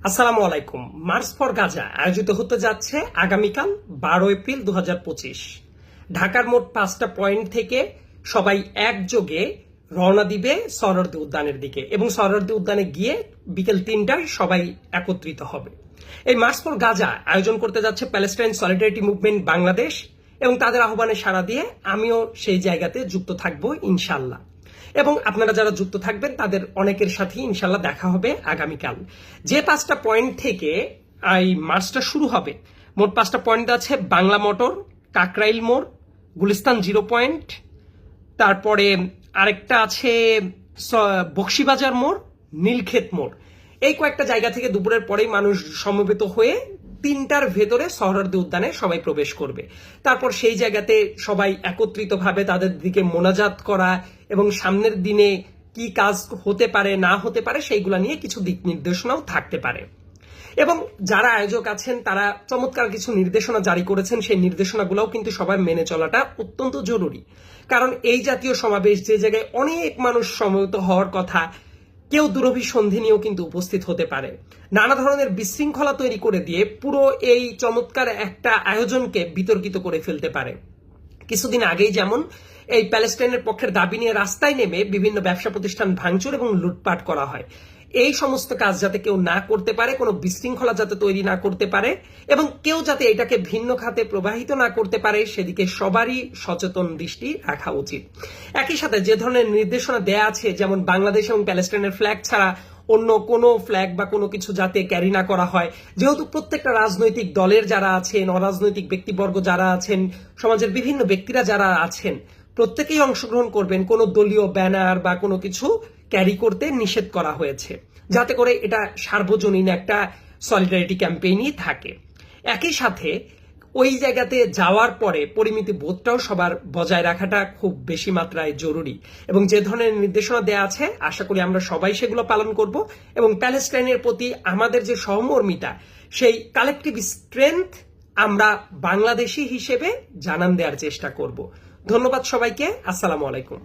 আসসালামু আলাইকুম। March for Gaza আয়োজিত হতে যাচ্ছে আগামীকাল 12 এপ্রিল 2025। ঢাকার মোট 5টা পয়েন্ট থেকে সবাই একযোগে রওনা দিবে সরোয়ার্দী উদ্যানের দিকে এবং সরোয়ার্দী উদ্যানে গিয়ে বিকেল 3টায় সবাই একত্রিত হবে। এই মার্চ ফর গাজা আয়োজন করতে যাচ্ছে প্যালেস্টাইন সলিডারিটি মুভমেন্ট বাংলাদেশ এবং তাদের আহ্বানে সাড়া দিয়ে আমিও সেই জায়গাতে যুক্ত থাকবো ইনশাল্লাহ। এবং আপনারা যারা যুক্ত থাকবেন তাদের অনেকের সাথেই ইনশাল্লাহ দেখা হবে আগামীকাল। যে 5টা পয়েন্ট থেকে এই মার্চটা শুরু হবে, মোট 5টা পয়েন্ট আছে: বাংলা মোটর, কাকরাইল মোড়, গুলিস্তান 0 পয়েন্ট, তারপরে আরেকটা আছে বক্সিবাজার মোড়, নীলক্ষেত মোড়। এই কয়েকটা জায়গা থেকে দুপুরের পরেই মানুষ সমবেত হয়ে 3টার ভেতরে সোহরাওয়ার্দী উদ্যানে সবাই প্রবেশ করবে। তারপর সেই জায়গাতে সবাই একত্রিতভাবে তাদের দিকে মোনাজাত করা এবং সামনের দিনে কি কাজ হতে পারে না হতে পারে সেইগুলা নিয়ে কিছু দিক নির্দেশনাও থাকতে পারে। এবং যারা আয়োজক আছেন তারা চমৎকার কিছু নির্দেশনা জারি করেছেন, সেই নির্দেশনাগুলোও কিন্তু সবার মেনে চলাটা অত্যন্ত জরুরি। কারণ এই জাতীয় সমাবেশ, যে জায়গায় অনেক মানুষ সমবেত হওয়ার কথা, কেউ দুরভিসন্ধি নিয়েও কিন্তু উপস্থিত হতে পারে। নানা ধরনের বিশৃঙ্খলা তৈরি করে দিয়ে পুরো এই চমৎকার একটা আয়োজনকে বিতর্কিত করে ফেলতে পারে। কিছুদিন আগেই যেমন এই প্যালেস্টাইনের পক্ষের দাবি নিয়ে রাস্তায় নেমে বিভিন্ন ব্যবসা প্রতিষ্ঠান ভাঙচুর এবং লুটপাট করা হয়। এই সমস্ত কাজ যাতে কেউ না করতে পারে, কোনো বিশৃঙ্খলা যাতে তৈরি না করতে পারে এবং কেউ যাতে এটাকে ভিন্ন খাতে প্রবাহিত না করতে পারে, সেদিকে সবারই সচেতন দৃষ্টি রাখা উচিত। একই সাথে যে ধরনের নির্দেশনা দেয়া আছে, যেমন বাংলাদেশ এবং প্যালেস্টাইনের ফ্ল্যাগ ছাড়া অন্য কোনো ফ্ল্যাগ বা কোনো কিছু যাতে ক্যারি না করা হয়, যেহেতু প্রত্যেকটা রাজনৈতিক দলের যারা আছেন, অরাজনৈতিক ব্যক্তিবর্গ যারা আছেন, সমাজের বিভিন্ন ব্যক্তিরা যারা আছেন, প্রত্যেকেই অংশগ্রহণ করবেন। কোনো দলীয় ব্যানার বা কোনো কিছু ক্যারি করতে নিষেধ করা হয়েছে, যাতে করে এটা সার্বজনীন একটা সলিডারিটি ক্যাম্পেইনই থাকে। একই সাথে ওই জায়গাতে যাওয়ার পরে পরিমিতি বোধটাও সবার বজায় রাখাটা খুব বেশি মাত্রায় জরুরি। এবং যে ধরনের নির্দেশনা দেয়া আছে, আশা করি আমরা সবাই সেগুলো পালন করব এবং প্যালেস্টাইনের প্রতি আমাদের যে সহমর্মিতা, সেই কালেকটিভ স্ট্রেংথ আমরা বাংলাদেশি হিসেবে জানান দেওয়ার চেষ্টা করব। ধন্যবাদ সবাইকে। আসসালামু আলাইকুম।